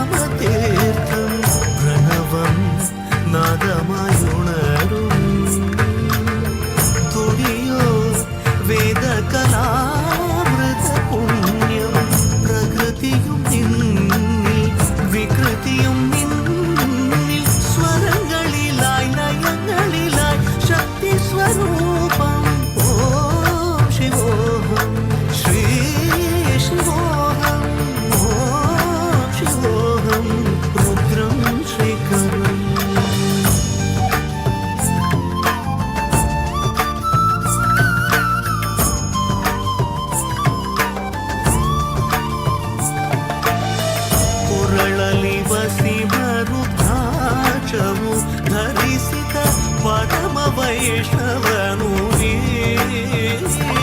സമാഗമതീർത്ഥം പ്രണവം നാദമായുണരും തുടിയോ വേദകലാമൃത പുണ്യം പ്രകൃതിയും നിന്നിൽ വികൃതിയും നിന്നിൽ സ്വരങ്ങളിലായി ലയങ്ങളിലായി ശക്തി സ്വരൂപം ഓം ശിവോഹം ശ്രീ ശിവോഹം ഓം ശിവോഹം രുദ്രം ശ്രീകരം ಧರಿಸಿದ ಪರಮ ವೈಷ್ಣವ